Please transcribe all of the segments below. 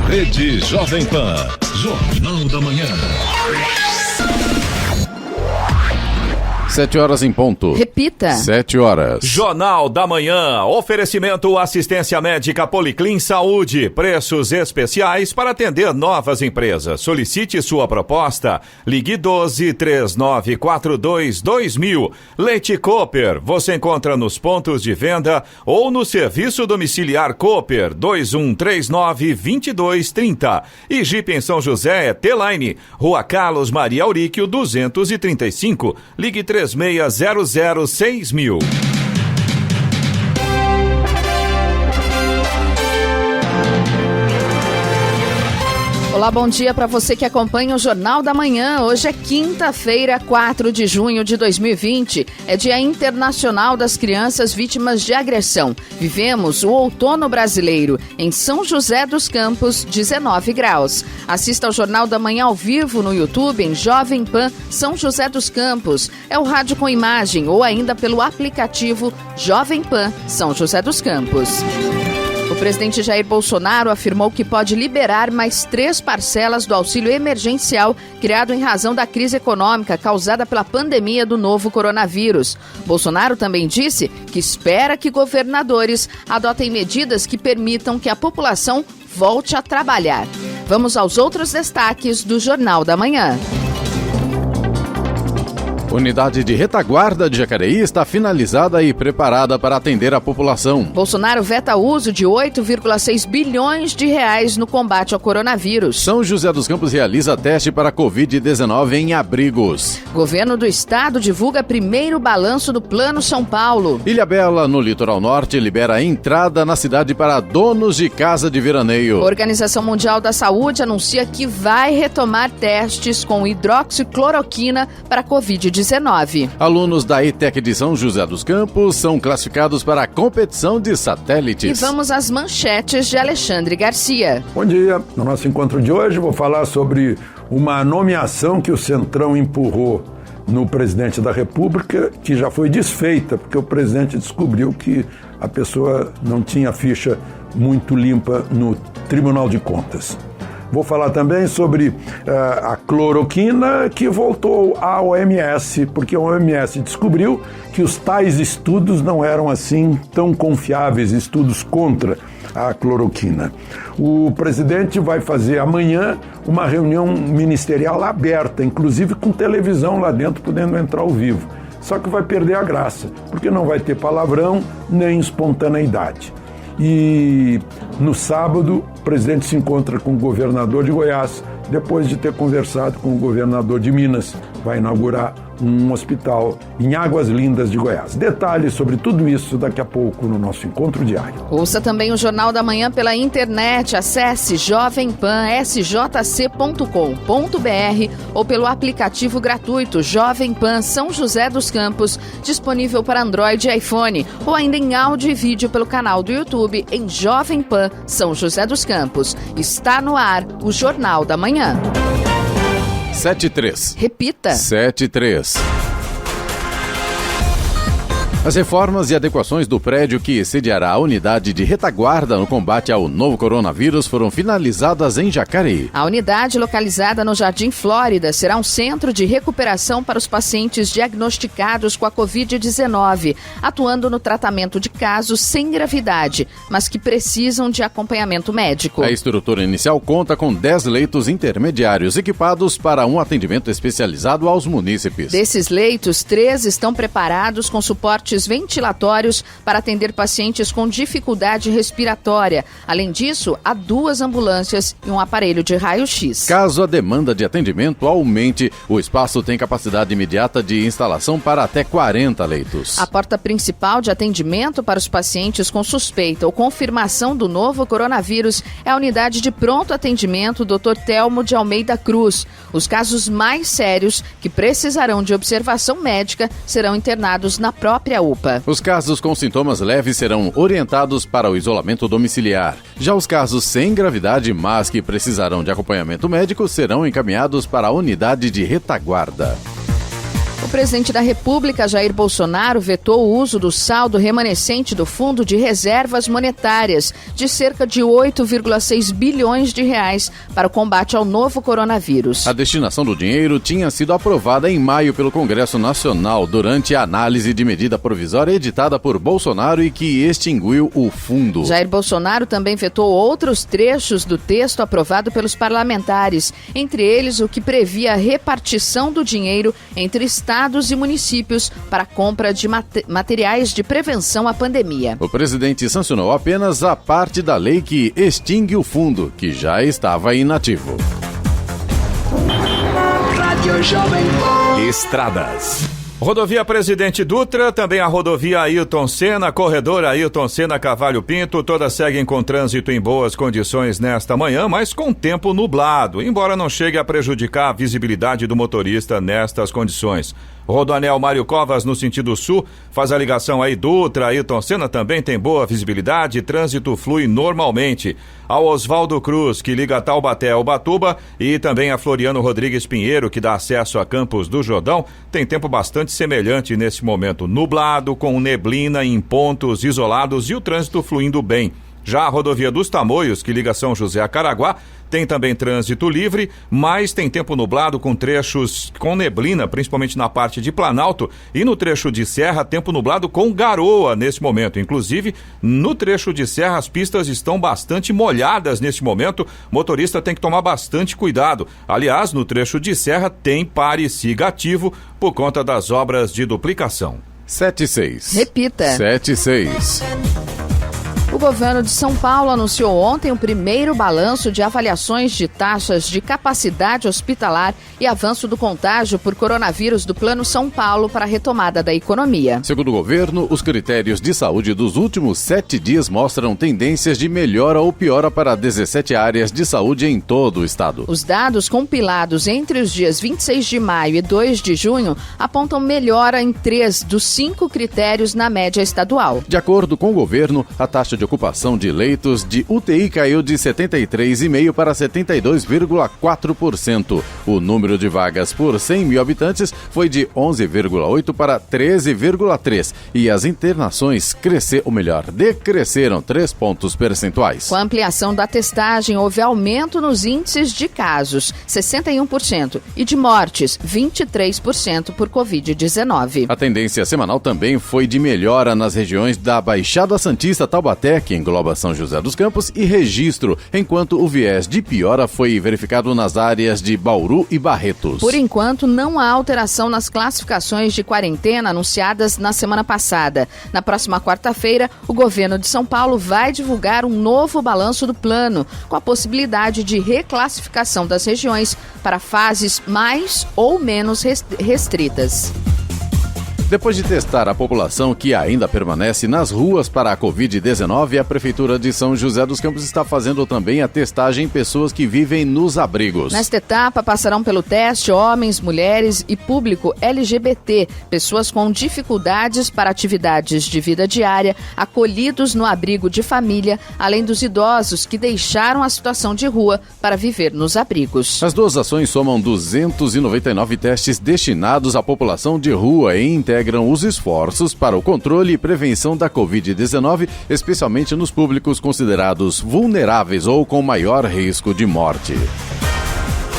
Rede Jovem Pan, Jornal da Manhã. 7h em ponto. Repita. 7h. Jornal da Manhã. Oferecimento assistência médica Policlin Saúde. Preços especiais para atender novas empresas. Solicite sua proposta. Ligue 12-3942-2000. Leite Cooper. Você encontra nos pontos de venda ou no serviço domiciliar Cooper 2139-2230. E Jeep em São José é T-Line. Rua Carlos Maria Auríquio 235. Ligue 36006000. Olá, bom dia para você que acompanha o Jornal da Manhã. Hoje é quinta-feira, 4 de junho de 2020. É Dia Internacional das Crianças Vítimas de Agressão. Vivemos o outono brasileiro. Em São José dos Campos, 19 graus. Assista ao Jornal da Manhã ao vivo no YouTube em Jovem Pan São José dos Campos. É o rádio com imagem ou ainda pelo aplicativo Jovem Pan São José dos Campos. O presidente Jair Bolsonaro afirmou que pode liberar mais 3 parcelas do auxílio emergencial criado em razão da crise econômica causada pela pandemia do novo coronavírus. Bolsonaro também disse que espera que governadores adotem medidas que permitam que a população volte a trabalhar. Vamos aos outros destaques do Jornal da Manhã. Unidade de retaguarda de Jacareí está finalizada e preparada para atender a população. Bolsonaro veta o uso de 8,6 bilhões de reais no combate ao coronavírus. São José dos Campos realiza teste para Covid-19 em abrigos. Governo do Estado divulga primeiro balanço do Plano São Paulo. Ilhabela, no litoral norte, libera a entrada na cidade para donos de casa de veraneio. Organização Mundial da Saúde anuncia que vai retomar testes com hidroxicloroquina para Covid-19. Alunos da ETEC de São José dos Campos são classificados para a competição de satélites. E vamos às manchetes de Alexandre Garcia. Bom dia. No nosso encontro de hoje vou falar sobre uma nomeação que o Centrão empurrou no presidente da República, que já foi desfeita, porque o presidente descobriu que a pessoa não tinha ficha muito limpa no Tribunal de Contas. Vou falar também sobre a cloroquina que voltou à OMS, porque a OMS descobriu que os tais estudos não eram assim tão confiáveis, estudos contra a cloroquina. O presidente vai fazer amanhã uma reunião ministerial aberta, inclusive com televisão lá dentro, podendo entrar ao vivo. Só que vai perder a graça, porque não vai ter palavrão nem espontaneidade. E no sábado, o presidente se encontra com o governador de Goiás, depois de ter conversado com o governador de Minas. Vai inaugurar um hospital em Águas Lindas de Goiás. Detalhes sobre tudo isso daqui a pouco no nosso encontro diário. Ouça também o Jornal da Manhã pela internet. Acesse jovempansjc.com.br ou pelo aplicativo gratuito Jovem Pan São José dos Campos, disponível para Android e iPhone, ou ainda em áudio e vídeo pelo canal do YouTube em Jovem Pan São José dos Campos. Está no ar o Jornal da Manhã. 7h. Repita. 7h. As reformas e adequações do prédio que sediará a unidade de retaguarda no combate ao novo coronavírus foram finalizadas em Jacareí. A unidade, localizada no Jardim Flórida, será um centro de recuperação para os pacientes diagnosticados com a Covid-19, atuando no tratamento de casos sem gravidade, mas que precisam de acompanhamento médico. A estrutura inicial conta com 10 leitos intermediários equipados para um atendimento especializado aos munícipes. Desses leitos, 3 estão preparados com suporte ventilatórios para atender pacientes com dificuldade respiratória. Além disso, há 2 ambulâncias e um aparelho de raio-x. Caso a demanda de atendimento aumente, o espaço tem capacidade imediata de instalação para até 40 leitos. A porta principal de atendimento para os pacientes com suspeita ou confirmação do novo coronavírus é a unidade de pronto atendimento Dr. Telmo de Almeida Cruz. Os casos mais sérios, que precisarão de observação médica, serão internados na própria UPA. Os casos com sintomas leves serão orientados para o isolamento domiciliar. Já os casos sem gravidade, mas que precisarão de acompanhamento médico, serão encaminhados para a unidade de retaguarda. O presidente da República, Jair Bolsonaro, vetou o uso do saldo remanescente do Fundo de Reservas Monetárias de cerca de 8,6 bilhões de reais para o combate ao novo coronavírus. A destinação do dinheiro tinha sido aprovada em maio pelo Congresso Nacional durante a análise de medida provisória editada por Bolsonaro e que extinguiu o fundo. Jair Bolsonaro também vetou outros trechos do texto aprovado pelos parlamentares, entre eles o que previa a repartição do dinheiro entre estados e municípios para a compra de materiais de prevenção à pandemia. O presidente sancionou apenas a parte da lei que extingue o fundo, que já estava inativo. Estradas. Rodovia Presidente Dutra, também a rodovia Ailton Senna, corredor Ailton Senna Cavalho Pinto, todas seguem com trânsito em boas condições nesta manhã, mas com tempo nublado, embora não chegue a prejudicar a visibilidade do motorista nestas condições. Rodoanel Mário Covas, no sentido sul, faz a ligação aí Dutra, Ailton Senna também tem boa visibilidade, trânsito flui normalmente. Ao Oswaldo Cruz, que liga Taubaté ao Ubatuba, e também a Floriano Rodrigues Pinheiro, que dá acesso a Campos do Jordão, tem tempo bastante semelhante nesse momento, nublado, com neblina em pontos isolados e o trânsito fluindo bem. Já a rodovia dos Tamoios, que liga São José a Caraguá, tem também trânsito livre, mas tem tempo nublado com trechos com neblina, principalmente na parte de Planalto, e no trecho de Serra, tempo nublado com garoa nesse momento. Inclusive, no trecho de Serra, as pistas estão bastante molhadas nesse momento, o motorista tem que tomar bastante cuidado. Aliás, no trecho de Serra tem pare-siga ativo por conta das obras de duplicação. 7-6. Repita. 7-6. O governo de São Paulo anunciou ontem o primeiro balanço de avaliações de taxas de capacidade hospitalar e avanço do contágio por coronavírus do Plano São Paulo para a retomada da economia. Segundo o governo, os critérios de saúde dos últimos 7 dias mostram tendências de melhora ou piora para 17 áreas de saúde em todo o estado. Os dados compilados entre os dias 26 de maio e 2 de junho apontam melhora em 3 dos 5 critérios na média estadual. De acordo com o governo, a taxa de ocupação de leitos de UTI caiu de 73,5% para 72,4%. O número de vagas por 100 mil habitantes foi de 11,8% para 13,3%. E as internações decresceram 3 pontos percentuais. Com a ampliação da testagem, houve aumento nos índices de casos, 61%, e de mortes, 23% por Covid-19. A tendência semanal também foi de melhora nas regiões da Baixada Santista, Taubaté, que engloba São José dos Campos, e Registro, enquanto o viés de piora foi verificado nas áreas de Bauru e Barretos. Por enquanto, não há alteração nas classificações de quarentena anunciadas na semana passada. Na próxima quarta-feira, o governo de São Paulo vai divulgar um novo balanço do plano, com a possibilidade de reclassificação das regiões para fases mais ou menos restritas. Depois de testar a população que ainda permanece nas ruas para a Covid-19, a Prefeitura de São José dos Campos está fazendo também a testagem em pessoas que vivem nos abrigos. Nesta etapa, passarão pelo teste homens, mulheres e público LGBT, pessoas com dificuldades para atividades de vida diária, acolhidos no abrigo de família, além dos idosos que deixaram a situação de rua para viver nos abrigos. As duas ações somam 299 testes destinados à população de rua e integram os esforços para o controle e prevenção da Covid-19, especialmente nos públicos considerados vulneráveis ou com maior risco de morte.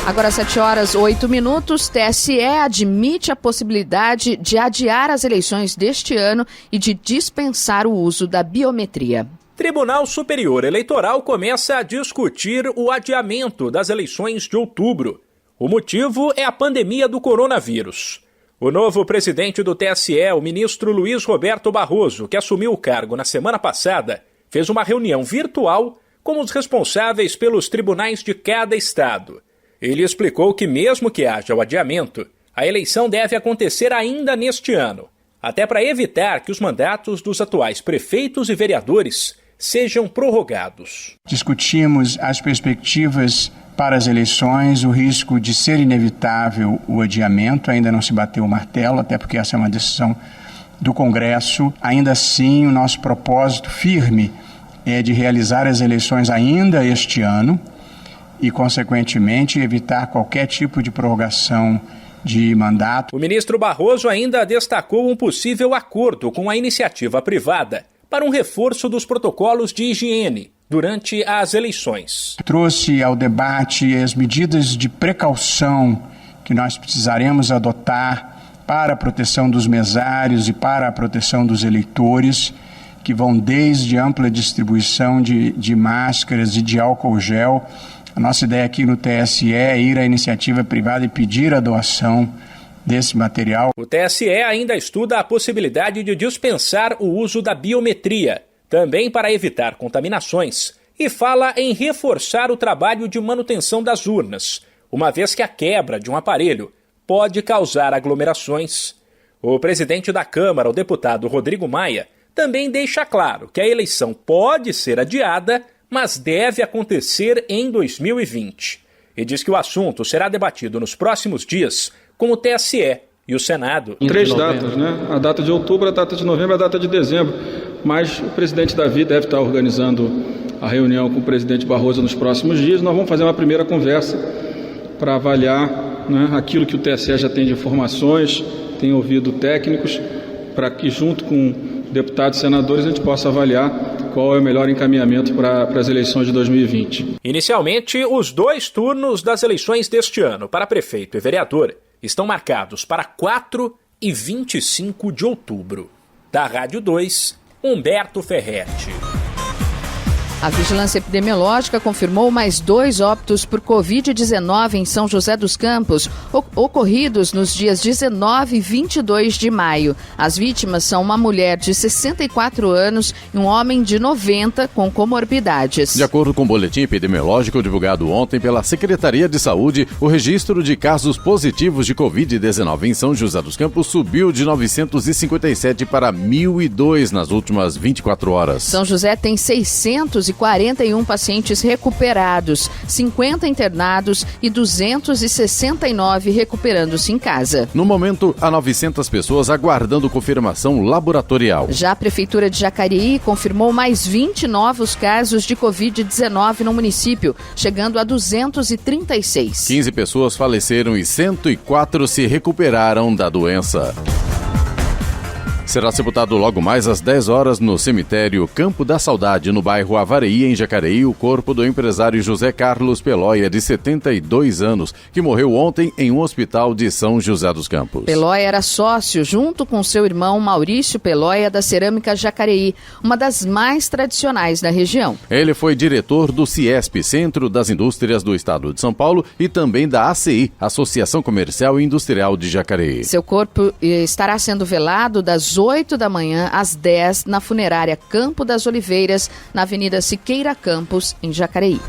Agora 7h08, TSE admite a possibilidade de adiar as eleições deste ano e de dispensar o uso da biometria. Tribunal Superior Eleitoral começa a discutir o adiamento das eleições de outubro. O motivo é a pandemia do coronavírus. O novo presidente do TSE, o ministro Luiz Roberto Barroso, que assumiu o cargo na semana passada, fez uma reunião virtual com os responsáveis pelos tribunais de cada estado. Ele explicou que mesmo que haja o adiamento, a eleição deve acontecer ainda neste ano, até para evitar que os mandatos dos atuais prefeitos e vereadores sejam prorrogados. Discutimos as perspectivas para as eleições, o risco de ser inevitável o adiamento, ainda não se bateu o martelo, até porque essa é uma decisão do Congresso. Ainda assim, o nosso propósito firme é de realizar as eleições ainda este ano e, consequentemente, evitar qualquer tipo de prorrogação de mandato. O ministro Barroso ainda destacou um possível acordo com a iniciativa privada para um reforço dos protocolos de higiene durante as eleições. Trouxe ao debate as medidas de precaução que nós precisaremos adotar para a proteção dos mesários e para a proteção dos eleitores, que vão desde ampla distribuição de máscaras e de álcool gel. A nossa ideia aqui no TSE é ir à iniciativa privada e pedir a doação desse material. O TSE ainda estuda a possibilidade de dispensar o uso da biometria, também para evitar contaminações, e fala em reforçar o trabalho de manutenção das urnas, uma vez que a quebra de um aparelho pode causar aglomerações. O presidente da Câmara, o deputado Rodrigo Maia, também deixa claro que a eleição pode ser adiada, mas deve acontecer em 2020. E diz que o assunto será debatido nos próximos dias com o TSE e o Senado. 3 datas, né? A data de outubro, a data de novembro e a data de dezembro. Mas o presidente Davi deve estar organizando a reunião com o presidente Barroso nos próximos dias. Nós vamos fazer uma primeira conversa para avaliar, né, aquilo que o TSE já tem de informações, tem ouvido técnicos, para que junto com deputados e senadores a gente possa avaliar qual é o melhor encaminhamento para as eleições de 2020. Inicialmente, os 2 turnos das eleições deste ano para prefeito e vereador estão marcados para 4 e 25 de outubro. Da Rádio 2, Humberto Ferretti. A Vigilância Epidemiológica confirmou mais 2 óbitos por Covid-19 em São José dos Campos, ocorridos nos dias 19 e 22 de maio. As vítimas são uma mulher de 64 anos e um homem de 90 com comorbidades. De acordo com o boletim epidemiológico divulgado ontem pela Secretaria de Saúde, o registro de casos positivos de Covid-19 em São José dos Campos subiu de 957 para 1.002 nas últimas 24 horas. São José tem 641 pacientes recuperados, 50 internados e 269 recuperando-se em casa. No momento, há 900 pessoas aguardando confirmação laboratorial. Já a Prefeitura de Jacareí confirmou mais 20 novos casos de Covid-19 no município, chegando a 236. 15 pessoas faleceram e 104 se recuperaram da doença. Será sepultado logo mais às 10 horas no cemitério Campo da Saudade, no bairro Avareí, em Jacareí, o corpo do empresário José Carlos Pelóia, de 72 anos, que morreu ontem em um hospital de São José dos Campos. Pelóia era sócio, junto com seu irmão Maurício Pelóia, da Cerâmica Jacareí, uma das mais tradicionais da região. Ele foi diretor do CIESP, Centro das Indústrias do Estado de São Paulo, e também da ACI, Associação Comercial e Industrial de Jacareí. Seu corpo estará sendo velado das 8 da manhã às 10 na funerária Campo das Oliveiras, na Avenida Siqueira Campos, em Jacareí.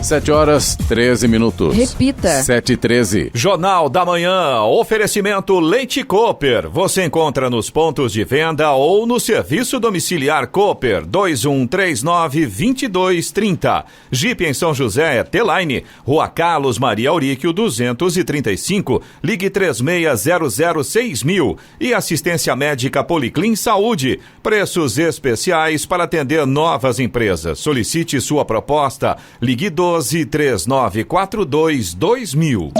7 horas, 13 minutos. Repita. 7h13. Jornal da Manhã, oferecimento Leite Cooper. Você encontra nos pontos de venda ou no serviço domiciliar Cooper, 2139-2230. Jeep em São José é T-Line, Rua Carlos Maria Auríquio, 235, ligue 36006000. E assistência médica Policlin Saúde, preços especiais para atender novas empresas. Solicite sua proposta, ligue 1239422000.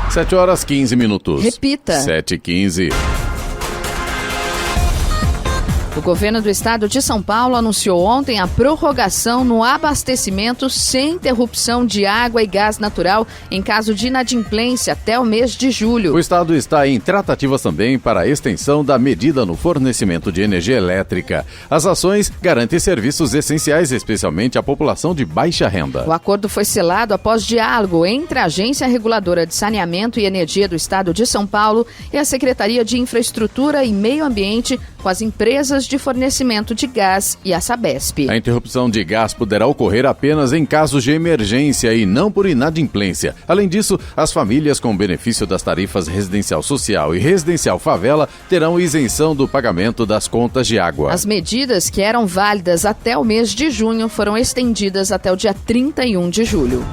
7 horas, 15 minutos. Repita. 7h15. O governo do estado de São Paulo anunciou ontem a prorrogação no abastecimento sem interrupção de água e gás natural em caso de inadimplência até o mês de julho. O estado está em tratativas também para a extensão da medida no fornecimento de energia elétrica. As ações garantem serviços essenciais, especialmente à população de baixa renda. O acordo foi selado após diálogo entre a Agência Reguladora de Saneamento e Energia do Estado de São Paulo e a Secretaria de Infraestrutura e Meio Ambiente com as empresas de fornecimento de gás e a Sabesp. A interrupção de gás poderá ocorrer apenas em casos de emergência e não por inadimplência. Além disso, as famílias com benefício das tarifas Residencial Social e Residencial Favela terão isenção do pagamento das contas de água. As medidas que eram válidas até o mês de junho foram estendidas até o dia 31 de julho.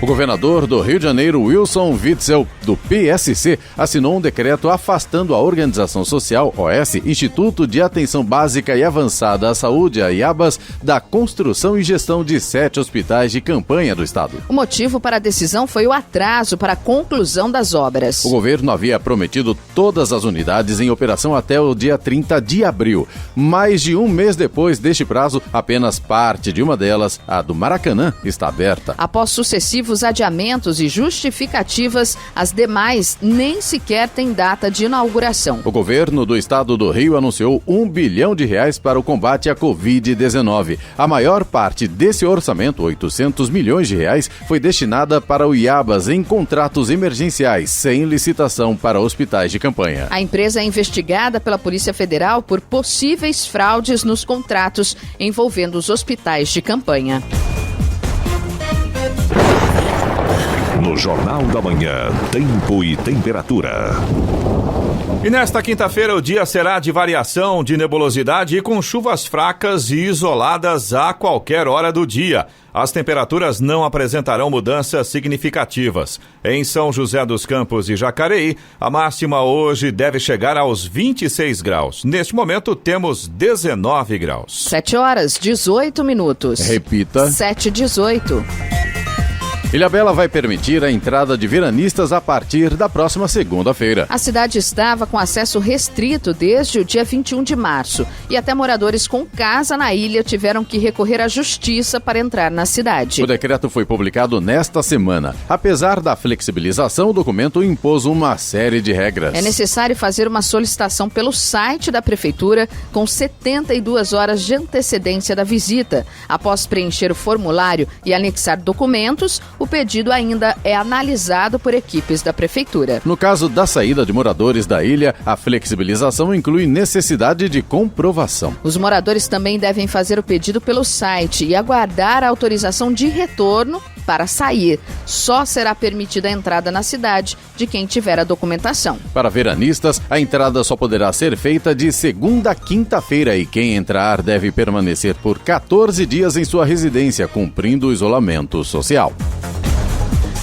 O governador do Rio de Janeiro, Wilson Witzel, do PSC, assinou um decreto afastando a organização social, OS, Instituto de Atenção Básica e Avançada à Saúde, a IABAS, da construção e gestão de 7 hospitais de campanha do estado. O motivo para a decisão foi o atraso para a conclusão das obras. O governo havia prometido todas as unidades em operação até o dia 30 de abril. Mais de um mês depois deste prazo, apenas parte de uma delas, a do Maracanã, está aberta. Após sucessivos adiamentos e justificativas, as demais nem sequer têm data de inauguração. O governo do estado do Rio anunciou R$1 bilhão para o combate à Covid-19. A maior parte desse orçamento, R$800 milhões, foi destinada para o IABAS em contratos emergenciais, sem licitação para hospitais de campanha. A empresa é investigada pela Polícia Federal por possíveis fraudes nos contratos envolvendo os hospitais de campanha. No Jornal da Manhã, tempo e temperatura. E nesta quinta-feira o dia será de variação de nebulosidade e com chuvas fracas e isoladas a qualquer hora do dia. As temperaturas não apresentarão mudanças significativas. Em São José dos Campos e Jacareí, a máxima hoje deve chegar aos 26 graus. Neste momento temos 19 graus. 7h18. Repita. 7h18. Ilhabela vai permitir a entrada de veranistas a partir da próxima segunda-feira. A cidade estava com acesso restrito desde o dia 21 de março e até moradores com casa na ilha tiveram que recorrer à justiça para entrar na cidade. O decreto foi publicado nesta semana. Apesar da flexibilização, o documento impôs uma série de regras. É necessário fazer uma solicitação pelo site da prefeitura com 72 horas de antecedência da visita. Após preencher o formulário e anexar documentos, o pedido ainda é analisado por equipes da prefeitura. No caso da saída de moradores da ilha, a flexibilização inclui necessidade de comprovação. Os moradores também devem fazer o pedido pelo site e aguardar a autorização de retorno para sair. Só será permitida a entrada na cidade de quem tiver a documentação. Para veranistas, a entrada só poderá ser feita de segunda a quinta-feira e quem entrar deve permanecer por 14 dias em sua residência, cumprindo o isolamento social.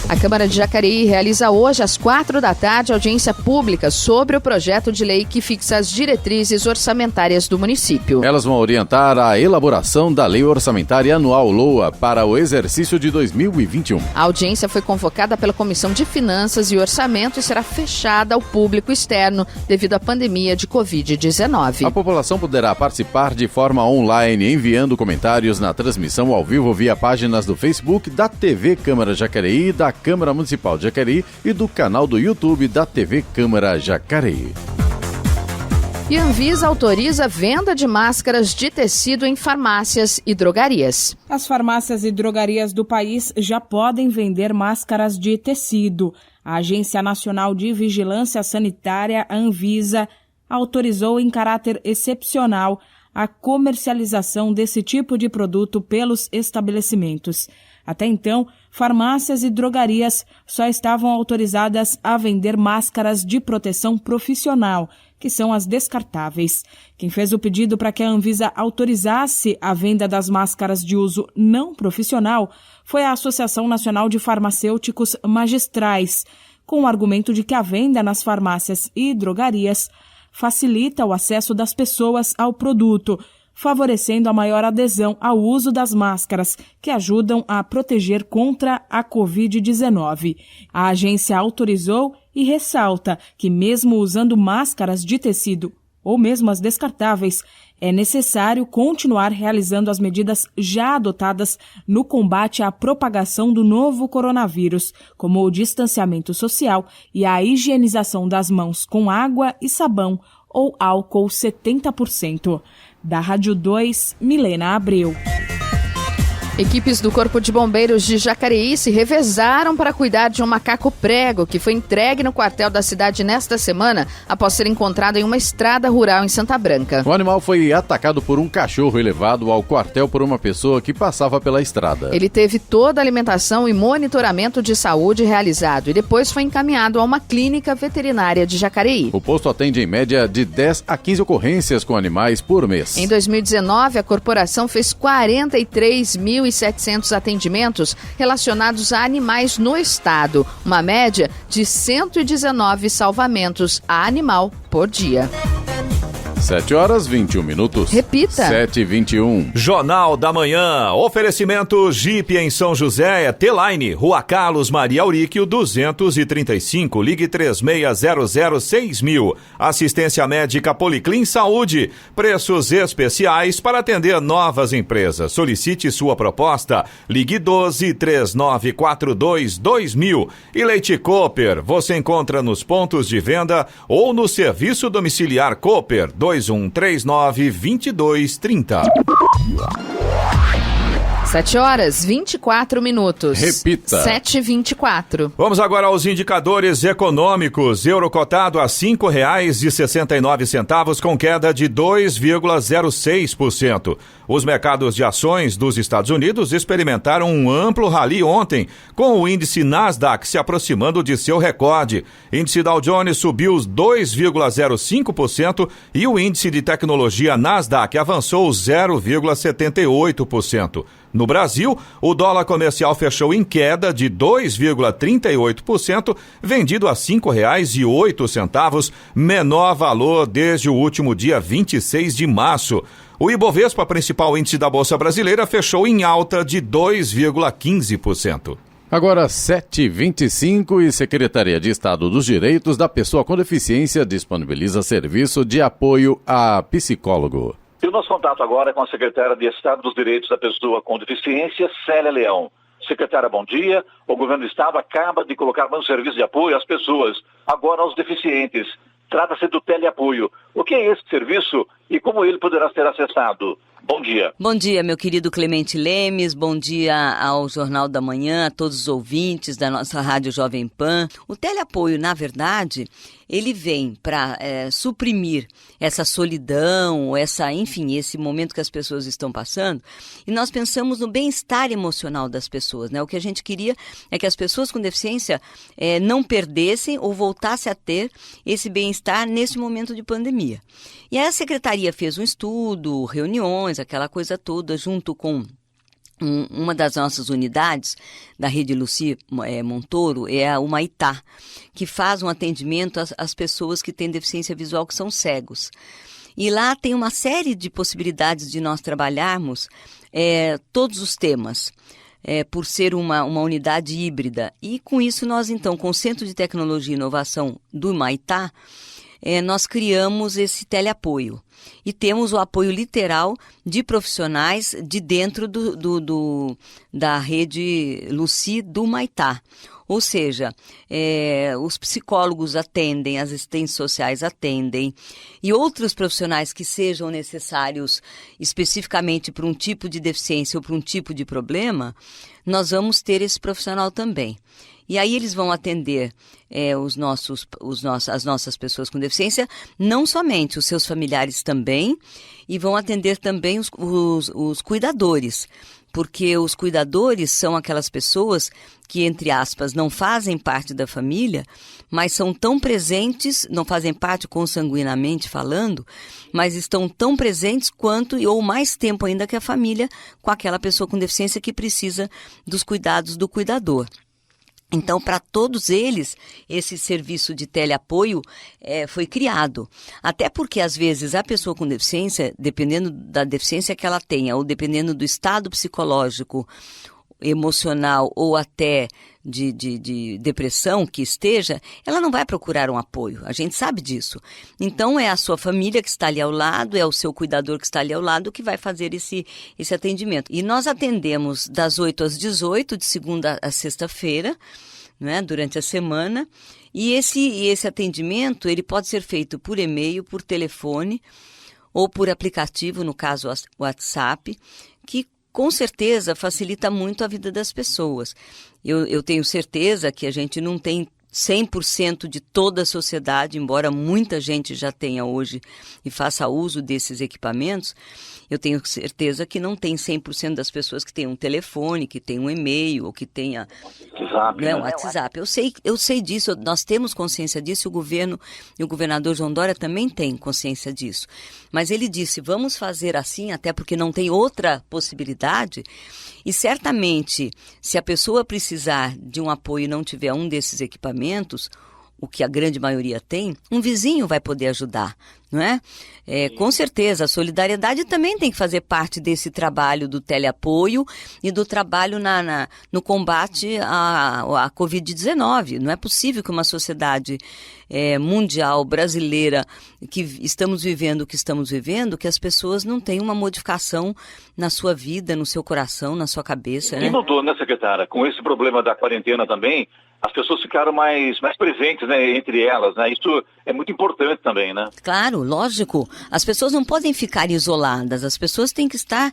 A Câmara de Jacareí realiza hoje às 16h audiência pública sobre o projeto de lei que fixa as diretrizes orçamentárias do município. Elas vão orientar a elaboração da Lei Orçamentária Anual LOA para o exercício de 2021. A audiência foi convocada pela Comissão de Finanças e Orçamento e será fechada ao público externo devido à pandemia de Covid-19. A população poderá participar de forma online, enviando comentários na transmissão ao vivo via páginas do Facebook da TV Câmara Jacareí, da Câmara Municipal de Jacareí e do canal do YouTube da TV Câmara Jacareí. E a Anvisa autoriza a venda de máscaras de tecido em farmácias e drogarias. As farmácias e drogarias do país já podem vender máscaras de tecido. A Agência Nacional de Vigilância Sanitária, a Anvisa, autorizou em caráter excepcional a comercialização desse tipo de produto pelos estabelecimentos. Até então, farmácias e drogarias só estavam autorizadas a vender máscaras de proteção profissional, que são as descartáveis. Quem fez o pedido para que a Anvisa autorizasse a venda das máscaras de uso não profissional foi a Associação Nacional de Farmacêuticos Magistrais, com o argumento de que a venda nas farmácias e drogarias facilita o acesso das pessoas ao produto, favorecendo a maior adesão ao uso das máscaras, que ajudam a proteger contra a Covid-19. A agência autorizou e ressalta que, mesmo usando máscaras de tecido ou mesmo as descartáveis, é necessário continuar realizando as medidas já adotadas no combate à propagação do novo coronavírus, como o distanciamento social e a higienização das mãos com água e sabão ou álcool 70%. Da Rádio 2, Milena Abreu. Equipes do Corpo de Bombeiros de Jacareí se revezaram para cuidar de um macaco prego que foi entregue no quartel da cidade nesta semana após ser encontrado em uma estrada rural em Santa Branca. O animal foi atacado por um cachorro e levado ao quartel por uma pessoa que passava pela estrada. Ele teve toda a alimentação e monitoramento de saúde realizado e depois foi encaminhado a uma clínica veterinária de Jacareí. O posto atende em média de 10 a 15 ocorrências com animais por mês. Em 2019, a corporação fez 43.000 1.700 atendimentos relacionados a animais no estado, uma média de 119 salvamentos a animal por dia. 7h21. Repita. 7h21. Jornal da Manhã. Oferecimento Jeep em São José, T-Line, Rua Carlos Maria Auríquio, 235. Ligue 36006000. Assistência médica Policlin Saúde. Preços especiais para atender novas empresas. Solicite sua proposta. Ligue 1239422000. E Leite Cooper. Você encontra nos pontos de venda ou no serviço domiciliar Cooper 2139-2230. 7h24. Repita. 7h24. Vamos agora aos indicadores econômicos. Euro cotado a R$ 5,69, com queda de 2,06%. Os mercados de ações dos Estados Unidos experimentaram um amplo rally ontem, com o índice Nasdaq se aproximando de seu recorde. Índice Dow Jones subiu 2,05% e o índice de tecnologia Nasdaq avançou 0,78%. No Brasil, o dólar comercial fechou em queda de 2,38%, vendido a R$ 5,08, menor valor desde o último dia 26 de março. O Ibovespa, principal índice da Bolsa Brasileira, fechou em alta de 2,15%. Agora 7h25 e Secretaria de Estado dos Direitos da Pessoa com Deficiência disponibiliza serviço de apoio a psicólogo. E o nosso contato agora é com a secretária de Estado dos Direitos da Pessoa com Deficiência, Célia Leão. Secretária, bom dia. O governo do Estado acaba de colocar mais um serviço de apoio às pessoas, agora aos deficientes. Trata-se do teleapoio. O que é esse serviço e como ele poderá ser acessado? Bom dia. Bom dia, meu querido Clemente Lemes. Bom dia ao Jornal da Manhã, a todos os ouvintes da nossa Rádio Jovem Pan. O teleapoio, na verdade, ele vem para suprimir essa solidão, esse momento que as pessoas estão passando. E nós pensamos no bem-estar emocional das pessoas, né? O que a gente queria é que as pessoas com deficiência não perdessem ou voltassem a ter esse bem-estar nesse momento de pandemia. E aí a Secretaria fez um estudo, reuniões, aquela coisa toda, junto com uma das nossas unidades da Rede Luci Montoro, é a Humaitá, que faz um atendimento às pessoas que têm deficiência visual, que são cegos. E lá tem uma série de possibilidades de nós trabalharmos todos os temas. Por ser uma unidade híbrida. E com isso nós, então, com o Centro de Tecnologia e Inovação do Humaitá, nós criamos esse teleapoio. E temos o apoio literal de profissionais de dentro da rede Luci do Humaitá. Ou seja, os psicólogos atendem, as assistentes sociais atendem, e outros profissionais que sejam necessários especificamente para um tipo de deficiência ou para um tipo de problema, nós vamos ter esse profissional também. E aí eles vão atender as nossas pessoas com deficiência, não somente, os seus familiares também, e vão atender também os cuidadores, porque os cuidadores são aquelas pessoas que, entre aspas, não fazem parte da família, mas são tão presentes, não fazem parte consanguinamente falando, mas estão tão presentes quanto, ou mais tempo ainda que a família, com aquela pessoa com deficiência que precisa dos cuidados do cuidador. Então, para todos eles, esse serviço de teleapoio foi criado. Até porque, às vezes, a pessoa com deficiência, dependendo da deficiência que ela tenha, ou dependendo do estado psicológico, emocional ou até de depressão que esteja, ela não vai procurar um apoio. A gente sabe disso. Então, é a sua família que está ali ao lado, é o seu cuidador que está ali ao lado que vai fazer esse atendimento. E nós atendemos das 8 às 18, de segunda a sexta-feira, né, durante a semana. E esse atendimento, ele pode ser feito por e-mail, por telefone ou por aplicativo, no caso o WhatsApp, que com certeza facilita muito a vida das pessoas. Eu tenho certeza que a gente não tem 100% de toda a sociedade, embora muita gente já tenha hoje e faça uso desses equipamentos, eu tenho certeza que não tem 100% das pessoas que têm um telefone, que tem um e-mail, ou que tenha um WhatsApp. Eu sei disso, nós temos consciência disso, o governo e o governador João Dória também têm consciência disso. Mas ele disse, vamos fazer assim, até porque não tem outra possibilidade, e certamente, se a pessoa precisar de um apoio e não tiver um desses equipamentos, o que a grande maioria tem, um vizinho vai poder ajudar, não é? Com certeza, a solidariedade também tem que fazer parte desse trabalho do teleapoio e do trabalho no combate à Covid-19. Não é possível que uma sociedade mundial, brasileira, que estamos vivendo o que estamos vivendo, que as pessoas não tenham uma modificação na sua vida, no seu coração, na sua cabeça, né? E mudou, né, secretária? Com esse problema da quarentena também, as pessoas ficaram mais presentes, né, entre elas, né? Isso é muito importante também, né? Claro, lógico. As pessoas não podem ficar isoladas. As pessoas têm que estar,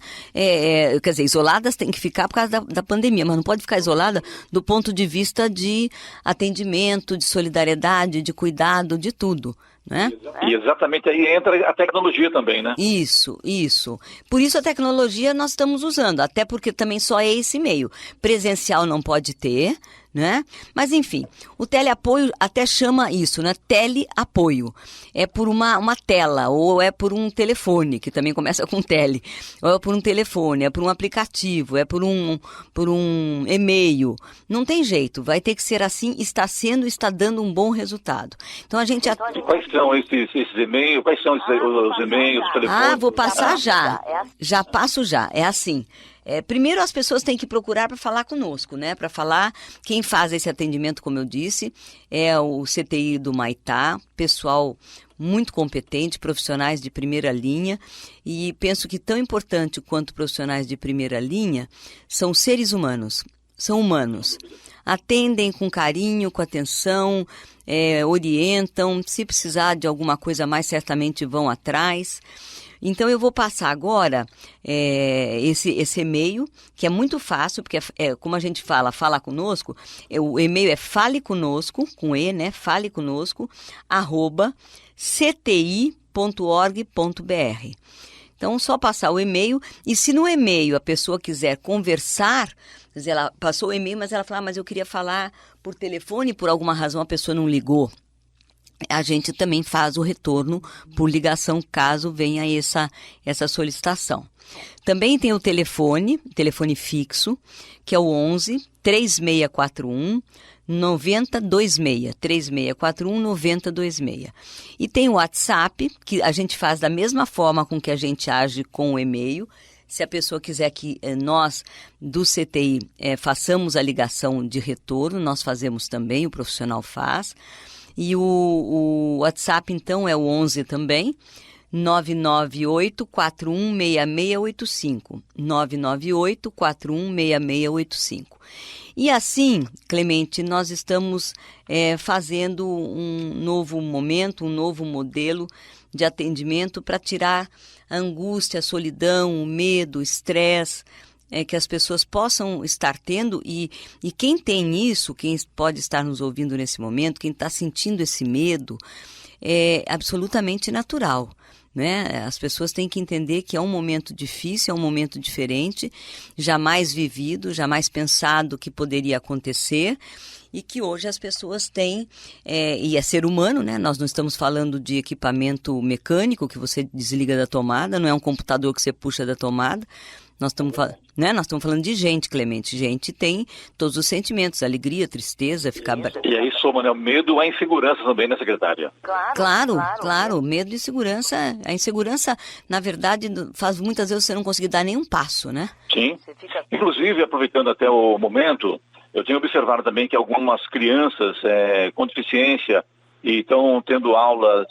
isoladas têm que ficar por causa da pandemia, mas não pode ficar isolada do ponto de vista de atendimento, de solidariedade, de cuidado, de tudo. Né? E exatamente aí entra a tecnologia também, né? Isso. Por isso a tecnologia nós estamos usando, até porque também só é esse meio. Presencial não pode ter, né? Mas enfim, o teleapoio até chama isso, né? Teleapoio. É por uma tela, ou é por um telefone, que também começa com tele, ou é por um telefone, é por um aplicativo, é por um e-mail. Não tem jeito, vai ter que ser assim, está dando um bom resultado. Então a gente... E quais são esses e-mails? Quais são os e-mails, os telefones? Vou passar já. Já passo já. É assim. Primeiro as pessoas têm que procurar para falar conosco, né? Para falar, quem faz esse atendimento, como eu disse, é o CTI do Maitá, pessoal muito competente, profissionais de primeira linha, e penso que tão importante quanto profissionais de primeira linha são seres humanos, são humanos. Atendem com carinho, com atenção, orientam, se precisar de alguma coisa a mais, certamente vão atrás. Então eu vou passar agora esse e-mail, que é muito fácil, porque como a gente fala conosco, o e-mail é faleconosco, com E, né? faleconosco, @cti.org.br. Então, só passar o e-mail, e se no e-mail a pessoa quiser conversar, quer dizer, ela passou o e-mail, mas ela fala, mas eu queria falar por telefone, por alguma razão a pessoa não ligou. A gente também faz o retorno por ligação, caso venha essa solicitação. Também tem o telefone fixo, que é o 11 3641 9026, 3641 9026. E tem o WhatsApp, que a gente faz da mesma forma com que a gente age com o e-mail. Se a pessoa quiser que nós, do CTI, façamos a ligação de retorno, nós fazemos também, o profissional faz. E o WhatsApp, então, é o 11 também, 998-416685, 998-416685. E assim, Clemente, nós estamos fazendo um novo momento, um novo modelo de atendimento para tirar a angústia, a solidão, o medo, o estresse, que as pessoas possam estar tendo, e quem tem isso, quem pode estar nos ouvindo nesse momento, quem está sentindo esse medo, é absolutamente natural, né? As pessoas têm que entender que é um momento difícil, é um momento diferente, jamais vivido, jamais pensado que poderia acontecer, e que hoje as pessoas têm, e é ser humano, né? Nós não estamos falando de equipamento mecânico que você desliga da tomada, não é um computador que você puxa da tomada. Nós estamos falando de gente, Clemente. Gente tem todos os sentimentos, alegria, tristeza, ficar... E aí soma, né, o medo, a insegurança também, né, secretária? Claro. Medo e insegurança. A insegurança, na verdade, faz muitas vezes você não conseguir dar nenhum passo, né? Sim. Inclusive, aproveitando até o momento, eu tenho observado também que algumas crianças com deficiência e estão tendo aulas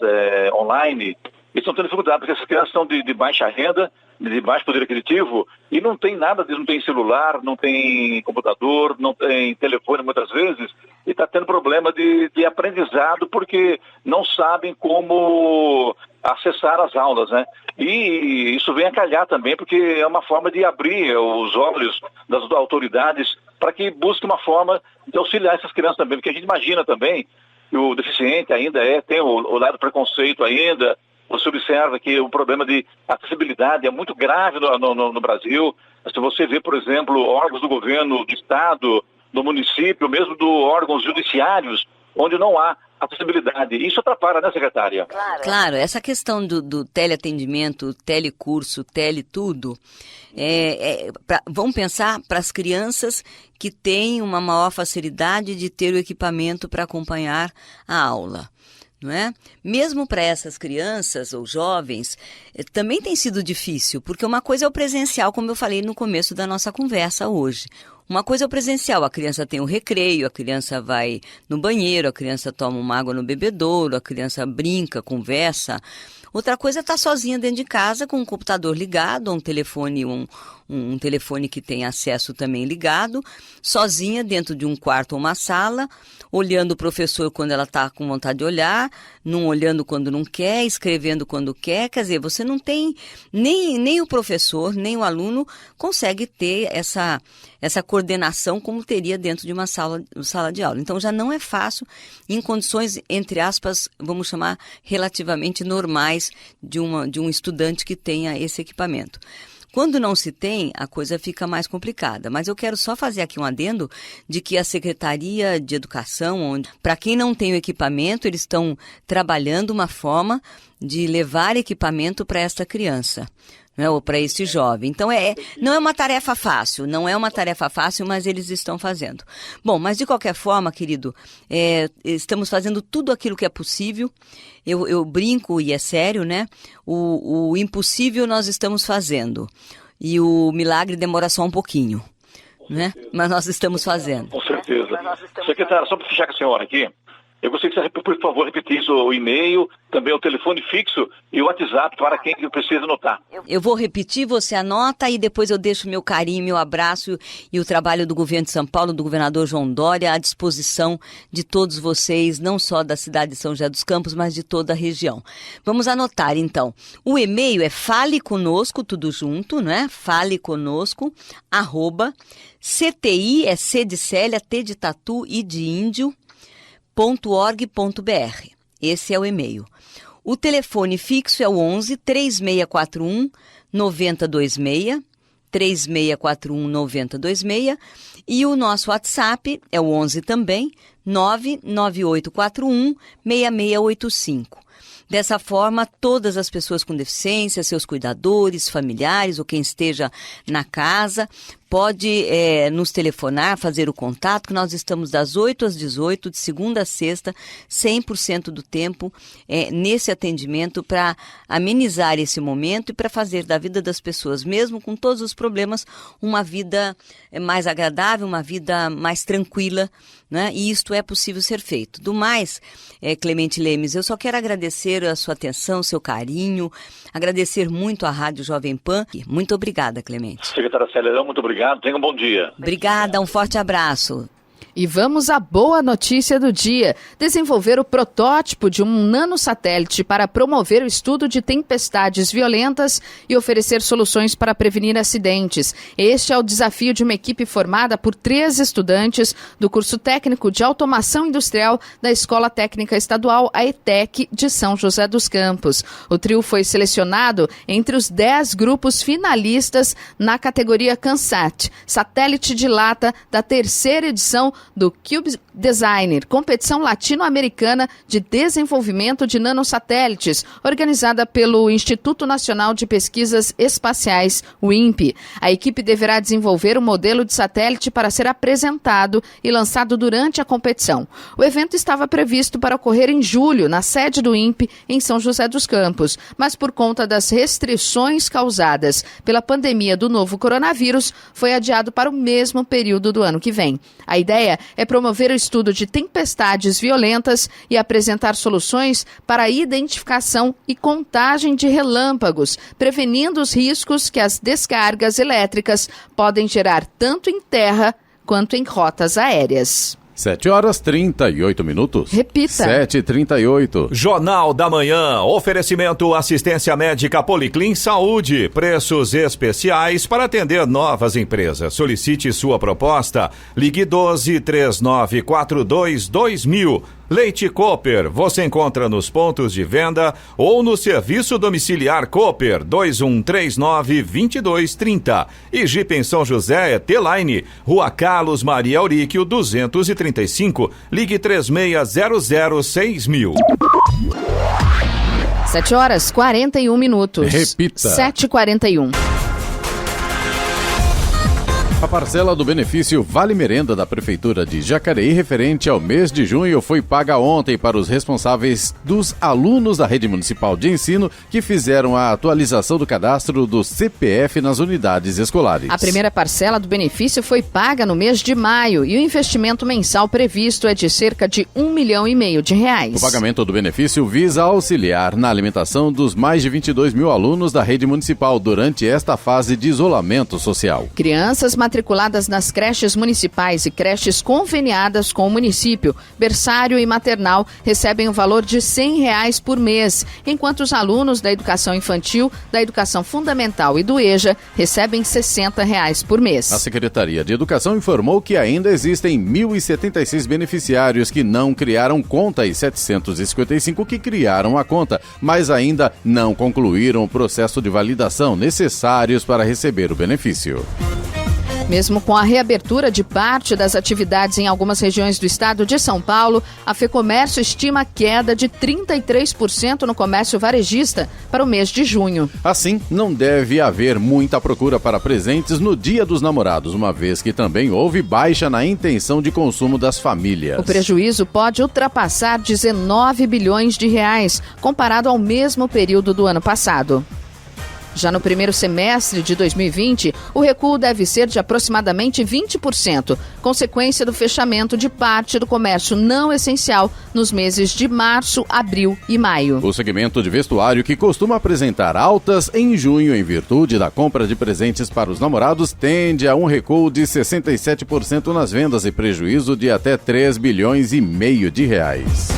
online, e estão tendo dificuldade, porque essas crianças são de baixa renda, de baixo poder aquisitivo, e não tem nada disso, não tem celular, não tem computador, não tem telefone muitas vezes, e está tendo problema de aprendizado porque não sabem como acessar as aulas, né? E isso vem a calhar também, porque é uma forma de abrir os olhos das autoridades para que busque uma forma de auxiliar essas crianças também, porque a gente imagina também que o deficiente ainda tem o lado preconceito ainda. Você observa que o problema de acessibilidade é muito grave no Brasil. Se você vê, por exemplo, órgãos do governo, do estado, do município, mesmo dos órgãos judiciários, onde não há acessibilidade. Isso atrapalha, né, secretária? Claro, essa questão do teleatendimento, telecurso, teletudo, vamos pensar para as crianças que têm uma maior facilidade de ter o equipamento para acompanhar a aula. Não é? Mesmo para essas crianças ou jovens, também tem sido difícil, porque uma coisa é o presencial, como eu falei no começo da nossa conversa hoje. Uma coisa é o presencial, a criança tem o recreio, a criança vai no banheiro, a criança toma uma água no bebedouro, a criança brinca, conversa. Outra coisa é estar sozinha dentro de casa com um computador ligado, um telefone, um telefone que tem acesso também ligado, sozinha dentro de um quarto ou uma sala, olhando o professor quando ela está com vontade de olhar, não olhando quando não quer, escrevendo quando quer. Quer dizer, você não tem, nem o professor, nem o aluno consegue ter essa coordenação como teria dentro de uma sala de aula. Então já não é fácil em condições, entre aspas, vamos chamar relativamente normais de um estudante que tenha esse equipamento. Quando não se tem, a coisa fica mais complicada. Mas eu quero só fazer aqui um adendo de que a Secretaria de Educação, para quem não tem o equipamento, eles estão trabalhando uma forma de levar equipamento para esta criança, né, ou para esse jovem. Então, não é uma tarefa fácil, mas eles estão fazendo. Bom, mas de qualquer forma, querido, estamos fazendo tudo aquilo que é possível. Eu brinco, e é sério, né? O impossível nós estamos fazendo. E o milagre demora só um pouquinho, né? Mas nós estamos fazendo. Com certeza. Secretária, só para fechar com a senhora aqui, eu gostaria que você, por favor, repetisse o e-mail, também o telefone fixo e o WhatsApp para quem precisa anotar. Eu vou repetir, você anota e depois eu deixo meu carinho, meu abraço e o trabalho do governo de São Paulo, do governador João Dória, à disposição de todos vocês, não só da cidade de São José dos Campos, mas de toda a região. Vamos anotar, então. O e-mail é faleconosco, tudo junto, né? faleconosco, @CTI, é C de Célia, T de Tatu, I de Índio, .org.br. Esse é o e-mail. O telefone fixo é o 11 3641 9026, 3641 9026, e o nosso WhatsApp é o 11 também, 99841 6685. Dessa forma, todas as pessoas com deficiência, seus cuidadores, familiares ou quem esteja na casa, pode nos telefonar, fazer o contato, que nós estamos das 8 às 18, de segunda a sexta, 100% do tempo nesse atendimento para amenizar esse momento e para fazer da vida das pessoas, mesmo com todos os problemas, uma vida mais agradável, uma vida mais tranquila, né? E isto é possível ser feito. Do mais, Clemente Lemes, eu só quero agradecer a sua atenção, seu carinho, agradecer muito à Rádio Jovem Pan. Muito obrigada, Clemente. Secretária Célia, muito obrigado. Tenha um bom dia. Obrigada, um forte abraço. E vamos à boa notícia do dia. Desenvolver o protótipo de um nanosatélite para promover o estudo de tempestades violentas e oferecer soluções para prevenir acidentes. Este é o desafio de uma equipe formada por 3 estudantes do curso técnico de automação industrial da Escola Técnica Estadual, a ETEC, de São José dos Campos. O trio foi selecionado entre os 10 grupos finalistas na categoria CANSAT, satélite de lata, da 3ª edição do Cube Designer, competição latino-americana de desenvolvimento de nanosatélites, organizada pelo Instituto Nacional de Pesquisas Espaciais, o INPE. A equipe deverá desenvolver um modelo de satélite para ser apresentado e lançado durante a competição. O evento estava previsto para ocorrer em julho, na sede do INPE, em São José dos Campos, mas por conta das restrições causadas pela pandemia do novo coronavírus, foi adiado para o mesmo período do ano que vem. A ideia é promover o estudo de tempestades violentas e apresentar soluções para a identificação e contagem de relâmpagos, prevenindo os riscos que as descargas elétricas podem gerar tanto em terra quanto em rotas aéreas. 7h38. Repita. 7h38. Jornal da Manhã. Oferecimento assistência médica Policlin Saúde. Preços especiais para atender novas empresas. Solicite sua proposta. Ligue 12-3942-2000. Leite Cooper, você encontra nos pontos de venda ou no serviço domiciliar Cooper 2139-2230. E Jeep em São José é T-Line, Rua Carlos Maria Auríquio 235, ligue 36006000. 7h41. Repita. 7h41. A parcela do benefício Vale Merenda da Prefeitura de Jacareí referente ao mês de junho foi paga ontem para os responsáveis dos alunos da Rede Municipal de Ensino que fizeram a atualização do cadastro do CPF nas unidades escolares. A primeira parcela do benefício foi paga no mês de maio e o investimento mensal previsto é de cerca de R$1,5 milhão de reais. O pagamento do benefício visa auxiliar na alimentação dos mais de 22 mil alunos da Rede Municipal durante esta fase de isolamento social. Crianças matriculadas nas creches municipais e creches conveniadas com o município, berçário e maternal, recebem o valor de R$100 por mês, enquanto os alunos da educação infantil, da educação fundamental e do EJA recebem R$60 por mês. A Secretaria de Educação informou que ainda existem 1.076 beneficiários que não criaram conta e 755 que criaram a conta, mas ainda não concluíram o processo de validação necessários para receber o benefício. Mesmo com a reabertura de parte das atividades em algumas regiões do estado de São Paulo, a FEComércio estima queda de 33% no comércio varejista para o mês de junho. Assim, não deve haver muita procura para presentes no Dia dos Namorados, uma vez que também houve baixa na intenção de consumo das famílias. O prejuízo pode ultrapassar 19 bilhões de reais, comparado ao mesmo período do ano passado. Já no primeiro semestre de 2020, o recuo deve ser de aproximadamente 20%, consequência do fechamento de parte do comércio não essencial nos meses de março, abril e maio. O segmento de vestuário, que costuma apresentar altas em junho em virtude da compra de presentes para os namorados, tende a um recuo de 67% nas vendas e prejuízo de até 3,5 bilhões de reais.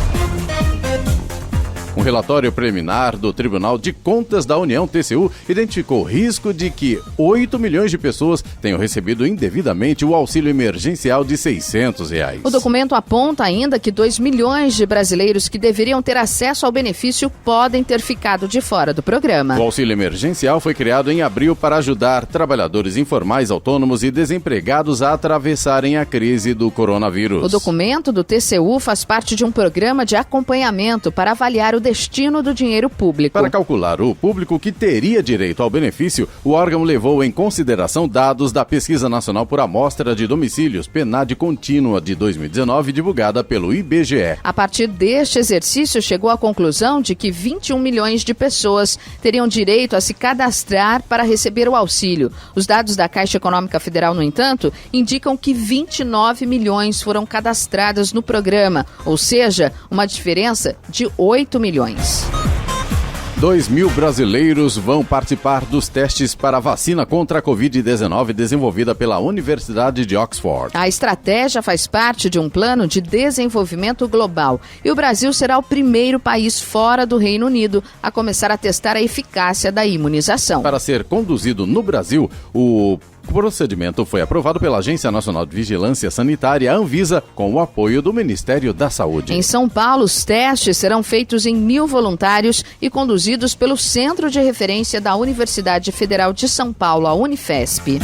Um relatório preliminar do Tribunal de Contas da União, TCU, identificou o risco de que 8 milhões de pessoas tenham recebido indevidamente o auxílio emergencial de R$600. O documento aponta ainda que 2 milhões de brasileiros que deveriam ter acesso ao benefício podem ter ficado de fora do programa. O auxílio emergencial foi criado em abril para ajudar trabalhadores informais, autônomos e desempregados a atravessarem a crise do coronavírus. O documento do TCU faz parte de um programa de acompanhamento para avaliar o destino do dinheiro público. Para calcular o público que teria direito ao benefício, o órgão levou em consideração dados da Pesquisa Nacional por Amostra de Domicílios, PNAD Contínua de 2019, divulgada pelo IBGE. A partir deste exercício, chegou à conclusão de que 21 milhões de pessoas teriam direito a se cadastrar para receber o auxílio. Os dados da Caixa Econômica Federal, no entanto, indicam que 29 milhões foram cadastradas no programa, ou seja, uma diferença de 8 milhões. 2.000 brasileiros vão participar dos testes para a vacina contra a Covid-19 desenvolvida pela Universidade de Oxford. A estratégia faz parte de um plano de desenvolvimento global e o Brasil será o primeiro país fora do Reino Unido a começar a testar a eficácia da imunização. Para ser conduzido no Brasil, o procedimento foi aprovado pela Agência Nacional de Vigilância Sanitária, Anvisa, com o apoio do Ministério da Saúde. Em São Paulo, os testes serão feitos em 1.000 voluntários e conduzidos pelo Centro de Referência da Universidade Federal de São Paulo, a Unifesp.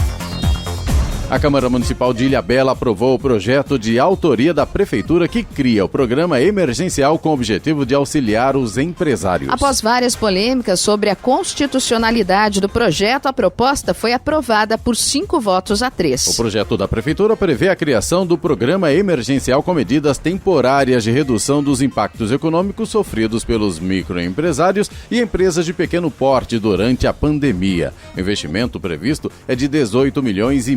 A Câmara Municipal de Ilhabela aprovou o projeto de autoria da Prefeitura que cria o programa emergencial com o objetivo de auxiliar os empresários. Após várias polêmicas sobre a constitucionalidade do projeto, a proposta foi aprovada por 5-3. O projeto da Prefeitura prevê a criação do programa emergencial com medidas temporárias de redução dos impactos econômicos sofridos pelos microempresários e empresas de pequeno porte durante a pandemia. O investimento previsto é de 18,5 milhões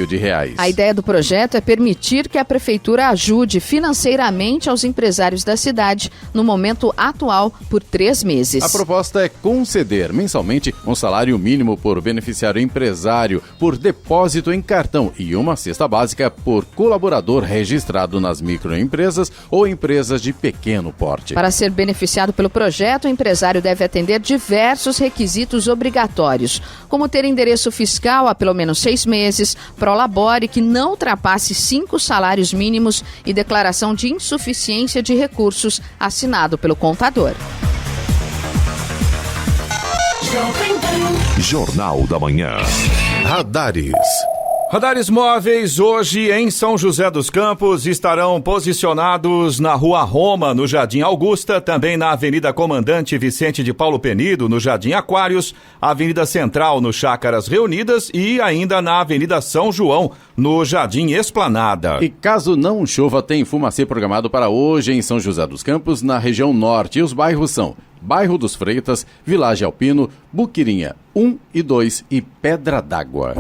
milhões. A ideia do projeto é permitir que a prefeitura ajude financeiramente aos empresários da cidade no momento atual por 3 meses. A proposta é conceder mensalmente um salário mínimo por beneficiário empresário por depósito em cartão e uma cesta básica por colaborador registrado nas microempresas ou empresas de pequeno porte. Para ser beneficiado pelo projeto, o empresário deve atender diversos requisitos obrigatórios, como ter endereço fiscal há pelo menos 6 meses, prolabore que não ultrapasse 5 salários mínimos e declaração de insuficiência de recursos assinado pelo contador. Jornal da Manhã. Radares. Radares móveis hoje em São José dos Campos estarão posicionados na Rua Roma, no Jardim Augusta, também na Avenida Comandante Vicente de Paulo Penido, no Jardim Aquários, Avenida Central, no Chácaras Reunidas e ainda na Avenida São João, no Jardim Esplanada. E caso não chova, tem fumacê programado para hoje em São José dos Campos, na região norte. E os bairros são Bairro dos Freitas, Vilagem Alpino, Buquirinha 1 e 2 e Pedra d'Água.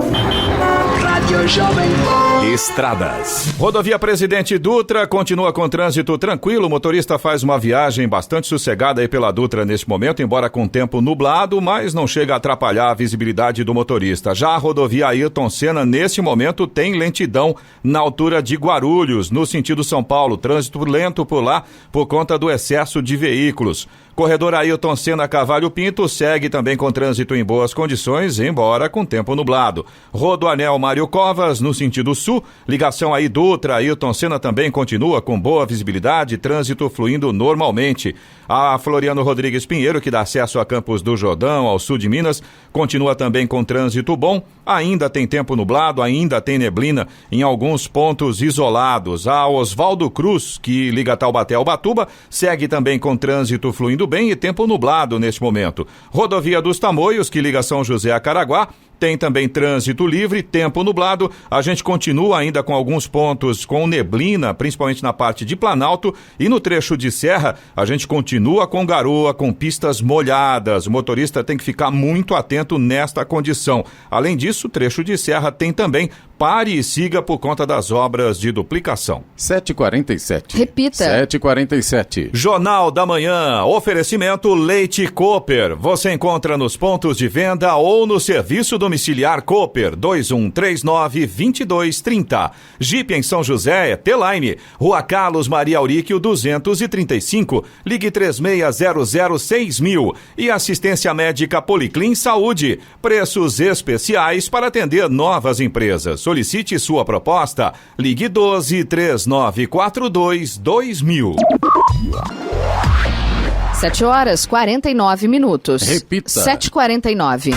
Estradas. Rodovia Presidente Dutra continua com trânsito tranquilo. O motorista faz uma viagem bastante sossegada aí pela Dutra neste momento, embora com tempo nublado, mas não chega a atrapalhar a visibilidade do motorista. Já a rodovia Ayrton Senna, neste momento, tem lentidão na altura de Guarulhos, no sentido São Paulo. Trânsito lento por lá por conta do excesso de veículos. Corredor Ayrton Senna Cavalho Pinto segue também com trânsito em boas condições, embora com tempo nublado. Rodoanel Mário Covas, no sentido sul, ligação aí Dutra, Ayrton Senna também continua com boa visibilidade, trânsito fluindo normalmente. A Floriano Rodrigues Pinheiro, que dá acesso a Campos do Jordão, ao sul de Minas, continua também com trânsito bom. Ainda tem tempo nublado, ainda tem neblina em alguns pontos isolados. A Oswaldo Cruz, que liga Taubaté ao Ubatuba, segue também com trânsito fluindo bem e tempo nublado neste momento. Rodovia dos Tamoios, que liga São José a Caraguá, tem também trânsito livre, tempo nublado. A gente continua ainda com alguns pontos com neblina, principalmente na parte de Planalto, e no trecho de serra a gente continua com garoa, com pistas molhadas. O motorista tem que ficar muito atento nesta condição. Além disso, o trecho de serra tem também pare e siga por conta das obras de duplicação. 7h47. Repita. 7h47. Jornal da Manhã, oferecimento Leite Cooper. Você encontra nos pontos de venda ou no serviço domiciliar Cooper 2139-2230. Jeep em São José é T-Line, Rua Carlos Maria Auríquio 235, ligue 36006000. E assistência médica Policlin Saúde, preços especiais para atender novas empresas. Solicite sua proposta. Ligue 12-3942-2000. 7h49. Repita. 7h49.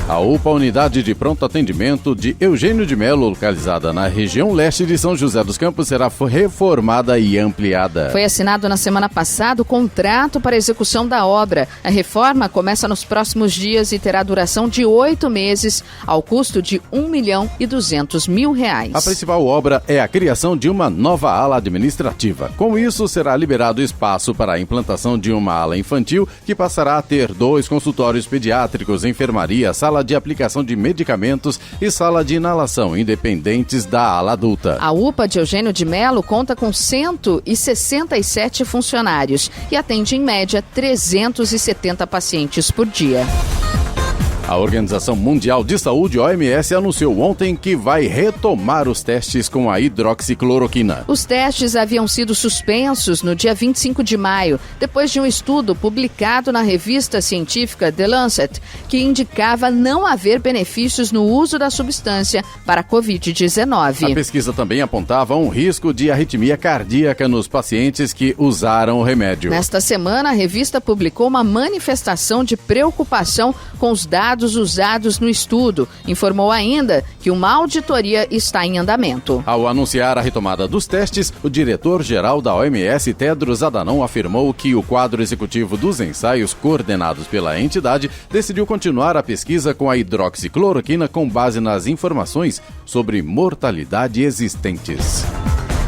A UPA, Unidade de Pronto Atendimento de Eugênio de Melo, localizada na região leste de São José dos Campos, será reformada e ampliada. Foi assinado na semana passada o contrato para execução da obra. A reforma começa nos próximos dias e terá duração de 8 meses, ao custo de R$1.200.000. A principal obra é a criação de uma nova ala administrativa. Com isso, será liberado espaço para a implantação de uma ala infantil, que passará a ter 2 consultórios pediátricos, enfermaria, sala de aplicação de medicamentos e sala de inalação, independentes da ala adulta. A UPA de Eugênio de Melo conta com 167 funcionários e atende em média 370 pacientes por dia. A Organização Mundial de Saúde, OMS, anunciou ontem que vai retomar os testes com a hidroxicloroquina. Os testes haviam sido suspensos no dia 25 de maio, depois de um estudo publicado na revista científica The Lancet, que indicava não haver benefícios no uso da substância para a Covid-19. A pesquisa também apontava um risco de arritmia cardíaca nos pacientes que usaram o remédio. Nesta semana, a revista publicou uma manifestação de preocupação com os dados usados no estudo. Informou ainda que uma auditoria está em andamento. Ao anunciar a retomada dos testes, o diretor-geral da OMS, Tedros Adhanom, afirmou que o quadro executivo dos ensaios coordenados pela entidade decidiu continuar a pesquisa com a hidroxicloroquina com base nas informações sobre mortalidade existentes.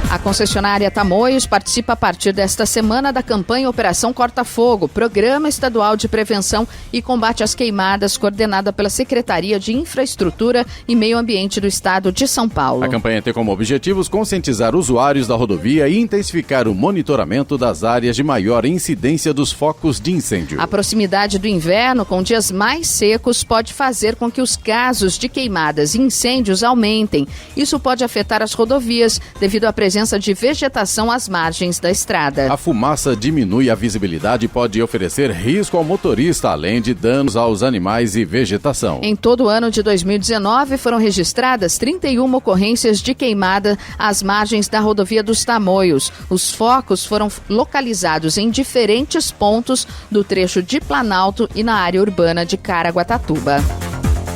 A concessionária Tamoios participa a partir desta semana da campanha Operação Corta Fogo, Programa Estadual de Prevenção e Combate às Queimadas, coordenada pela Secretaria de Infraestrutura e Meio Ambiente do Estado de São Paulo. A campanha tem como objetivos conscientizar usuários da rodovia e intensificar o monitoramento das áreas de maior incidência dos focos de incêndio. A proximidade do inverno, com dias mais secos, pode fazer com que os casos de queimadas e incêndios aumentem. Isso pode afetar as rodovias, devido à presença de vegetação às margens da estrada. A fumaça diminui a visibilidade e pode oferecer risco ao motorista, além de danos aos animais e vegetação. Em todo o ano de 2019, foram registradas 31 ocorrências de queimada às margens da rodovia dos Tamoios. Os focos foram localizados em diferentes pontos do trecho de Planalto e na área urbana de Caraguatatuba.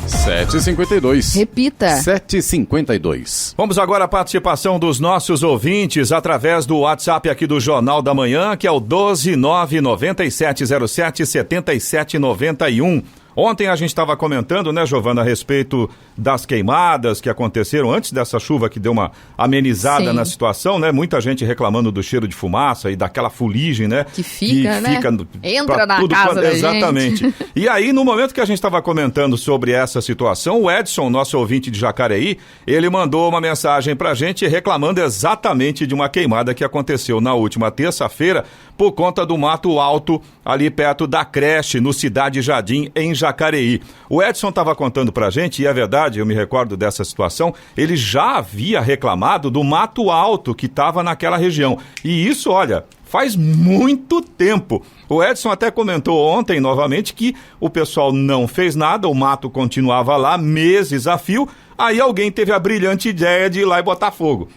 7h52. Repita. 7h52. Vamos agora à participação dos nossos ouvintes através do WhatsApp aqui do Jornal da Manhã, que é o 12997077791. Ontem a gente estava comentando, né, Giovana, a respeito das queimadas que aconteceram antes dessa chuva que deu uma amenizada Sim. na situação, né? Muita gente reclamando do cheiro de fumaça e daquela fuligem, né? Que fica, né? Entra na tudo casa da exatamente. gente. E aí, no momento que a gente estava comentando sobre essa situação, o Edson, nosso ouvinte de Jacareí, ele mandou uma mensagem pra gente reclamando exatamente de uma queimada que aconteceu na última terça-feira por conta do mato alto ali perto da creche, no Cidade Jardim, em Jacareí. O Edson estava contando pra gente, e é verdade, eu me recordo dessa situação, ele já havia reclamado do mato alto que estava naquela região. E isso, olha, faz muito tempo. O Edson até comentou ontem, novamente, que o pessoal não fez nada, o mato continuava lá, meses a fio, aí alguém teve a brilhante ideia de ir lá e botar fogo.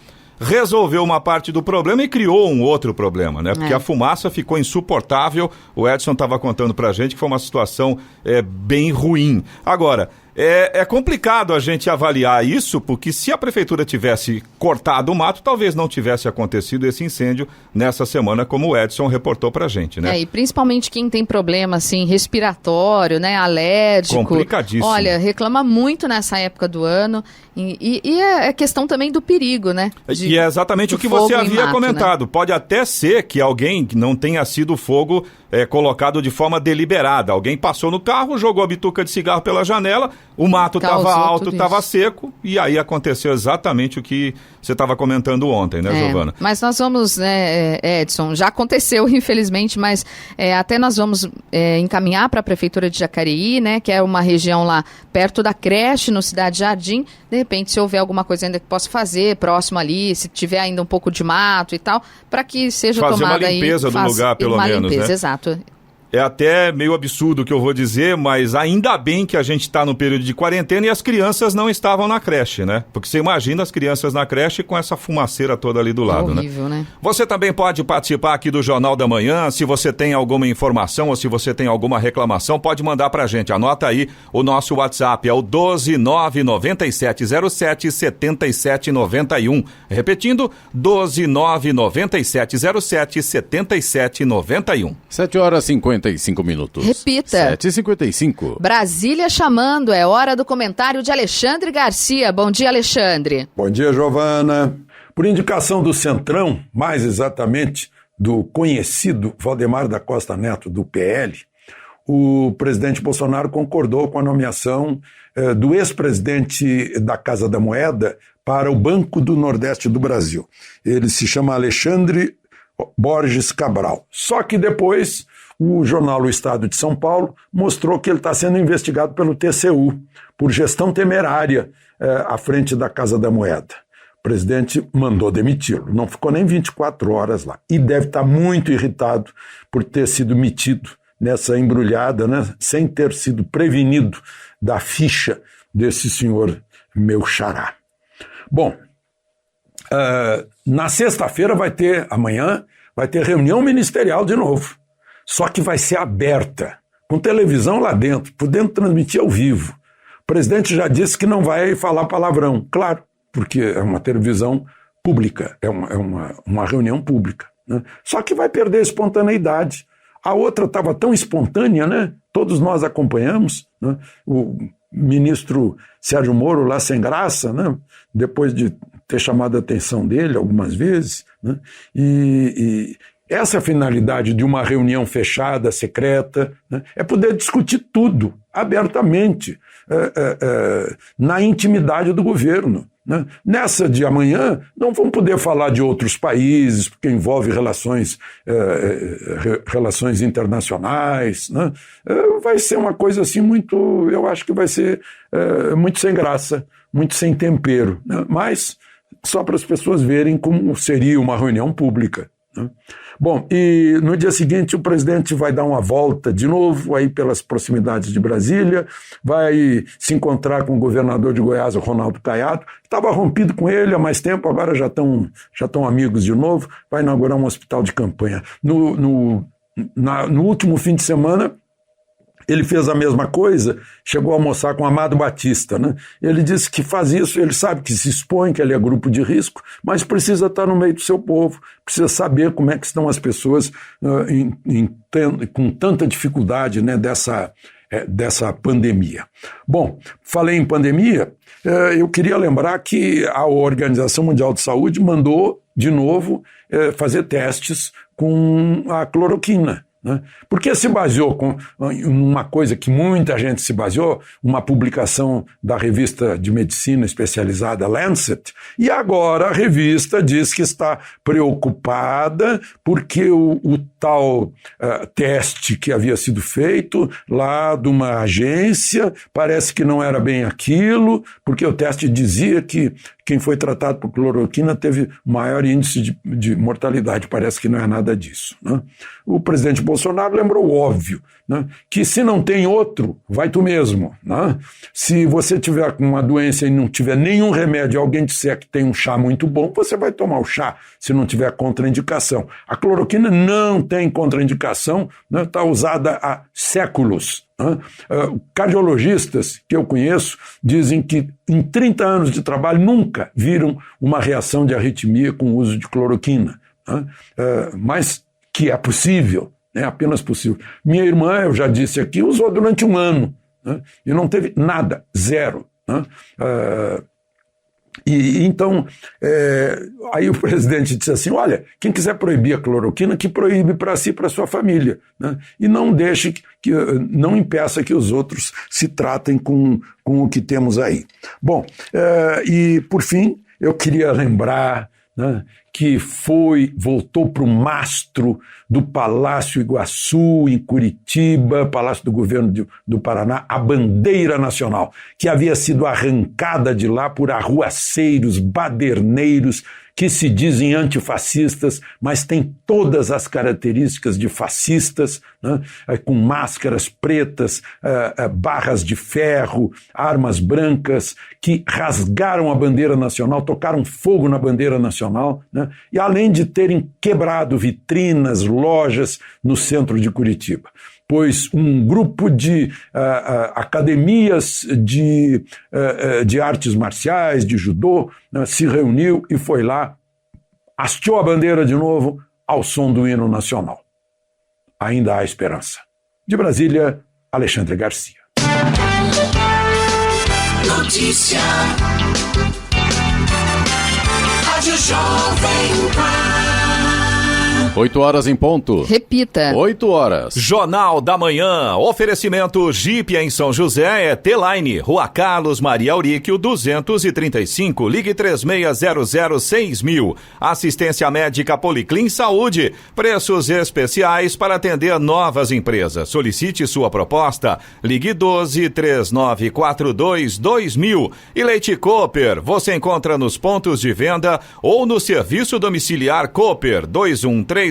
Resolveu uma parte do problema e criou um outro problema, né? Porque a fumaça ficou insuportável. O Edson estava contando pra gente que foi uma situação bem ruim. Agora, é complicado a gente avaliar isso, porque se a prefeitura tivesse cortado o mato, talvez não tivesse acontecido esse incêndio nessa semana, como o Edson reportou pra gente, né? E principalmente quem tem problema, assim, respiratório, né, alérgico. Complicadíssimo. Olha, reclama muito nessa época do ano. E é questão também do perigo, né? E é exatamente o que você havia comentado. Né? Pode até ser que alguém não tenha sido fogo colocado de forma deliberada. Alguém passou no carro, jogou a bituca de cigarro pela janela, o mato estava alto, estava seco, e aí aconteceu exatamente o que você estava comentando ontem, né, Giovana? Mas nós vamos, né, Edson, já aconteceu, infelizmente, mas até nós vamos encaminhar para a Prefeitura de Jacareí, né, que é uma região lá perto da creche, no Cidade Jardim. De repente, se houver alguma coisa ainda que possa fazer próximo ali, se tiver ainda um pouco de mato e tal, para que seja tomada aí... Fazer uma limpeza do lugar, pelo menos, limpeza, né? Exato. É até meio absurdo o que eu vou dizer, mas ainda bem que a gente está no período de quarentena e as crianças não estavam na creche, né? Porque você imagina as crianças na creche com essa fumaceira toda ali do lado, horrível, né? Você também pode participar aqui do Jornal da Manhã. Se você tem alguma informação ou se você tem alguma reclamação, pode mandar pra gente. Anota aí o nosso WhatsApp, é o 12997077791. Repetindo, 12997077791. 7h55. Repita. 7h55. Brasília chamando, é hora do comentário de Alexandre Garcia. Bom dia, Alexandre. Bom dia, Giovana. Por indicação do Centrão, mais exatamente do conhecido Valdemar da Costa Neto, do PL, o presidente Bolsonaro concordou com a nomeação do ex-presidente da Casa da Moeda para o Banco do Nordeste do Brasil. Ele se chama Alexandre Borges Cabral. Só que depois o jornal O Estado de São Paulo mostrou que ele está sendo investigado pelo TCU por gestão temerária à frente da Casa da Moeda. O presidente mandou demiti-lo, não ficou nem 24 horas lá. E deve estar muito irritado por ter sido metido nessa embrulhada, né, sem ter sido prevenido da ficha desse senhor meu xará. Bom, na sexta-feira amanhã vai ter reunião ministerial de novo. Só que vai ser aberta, com televisão lá dentro, podendo transmitir ao vivo. O presidente já disse que não vai falar palavrão, claro, porque é uma televisão pública, é uma reunião pública, né? Só que vai perder a espontaneidade. A outra estava tão espontânea, né? Todos nós acompanhamos, né? O ministro Sérgio Moro lá sem graça, né? Depois de ter chamado a atenção dele algumas vezes, né? E essa finalidade de uma reunião fechada, secreta, né, é poder discutir tudo abertamente, na intimidade do governo. Né? Nessa de amanhã, não vamos poder falar de outros países, porque envolve relações internacionais. Né? Vai ser uma coisa assim muito, eu acho que vai ser muito sem graça, muito sem tempero, né? Mas só para as pessoas verem como seria uma reunião pública. Né? Bom, e no dia seguinte o presidente vai dar uma volta de novo aí pelas proximidades de Brasília, vai se encontrar com o governador de Goiás, o Ronaldo Caiado, estava rompido com ele há mais tempo, agora já estão amigos de novo, vai inaugurar um hospital de campanha. No último fim de semana, ele fez a mesma coisa, chegou a almoçar com Amado Batista, né? Ele disse que faz isso, ele sabe que se expõe, que ele é grupo de risco, mas precisa estar no meio do seu povo, precisa saber como é que estão as pessoas com tanta dificuldade, né, dessa pandemia. Bom, falei em pandemia, eu queria lembrar que a Organização Mundial de Saúde mandou, de novo, fazer testes com a cloroquina. Né? Porque se baseou com uma coisa que muita gente se baseou, uma publicação da revista de medicina especializada Lancet, e agora a revista diz que está preocupada porque o tal teste que havia sido feito lá de uma agência parece que não era bem aquilo, porque o teste dizia que quem foi tratado por cloroquina teve maior índice de mortalidade. Parece que não é nada disso. Né? O presidente Bolsonaro lembrou o óbvio, né? Que se não tem outro, vai tu mesmo. Né? Se você tiver com uma doença e não tiver nenhum remédio e alguém disser que tem um chá muito bom, você vai tomar o chá, se não tiver contraindicação. A cloroquina não tem contraindicação, né? Está usada há séculos. Cardiologistas que eu conheço dizem que em 30 anos de trabalho nunca viram uma reação de arritmia com o uso de cloroquina, mas que é possível, é apenas possível. Minha irmã, eu já disse aqui, usou durante 1 ano, e não teve nada, zero. E então, aí o presidente disse assim, olha, quem quiser proibir a cloroquina, que proíbe para si e para sua família, né? E não deixe, não impeça que os outros se tratem com o que temos aí. Bom, e por fim, eu queria lembrar, né, que voltou para o mastro do Palácio Iguaçu, em Curitiba, Palácio do Governo do Paraná, a bandeira nacional, que havia sido arrancada de lá por arruaceiros, baderneiros, que se dizem antifascistas, mas têm todas as características de fascistas, né? Com máscaras pretas, barras de ferro, armas brancas, que rasgaram a bandeira nacional, tocaram fogo na bandeira nacional, né? E além de terem quebrado vitrinas, lojas no centro de Curitiba. Pois um grupo de academias de artes marciais, de judô, né, se reuniu e foi lá, hasteou a bandeira de novo ao som do hino nacional. Ainda há esperança. De Brasília, Alexandre Garcia. Notícia. Rádio Jovem Pan. 8 horas em ponto. Repita. 8 horas. Jornal da Manhã. Oferecimento Jeep em São José é T-Line. Rua Carlos Maria Auríquio 235. Ligue 36006000. Assistência médica Policlin Saúde. Preços especiais para atender novas empresas. Solicite sua proposta. Ligue 1239422000. E Leite Cooper. Você encontra nos pontos de venda ou no serviço domiciliar Cooper 2139-2230.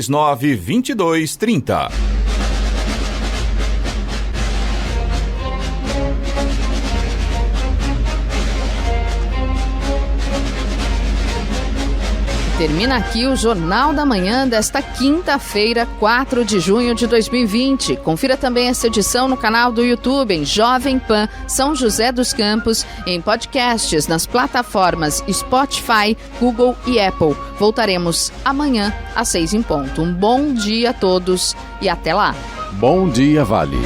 Termina aqui o Jornal da Manhã desta quinta-feira, 4 de junho de 2020. Confira também essa edição no canal do YouTube em Jovem Pan São José dos Campos, em podcasts nas plataformas Spotify, Google e Apple. Voltaremos amanhã às 6 em ponto. Um bom dia a todos e até lá. Bom dia, Vale.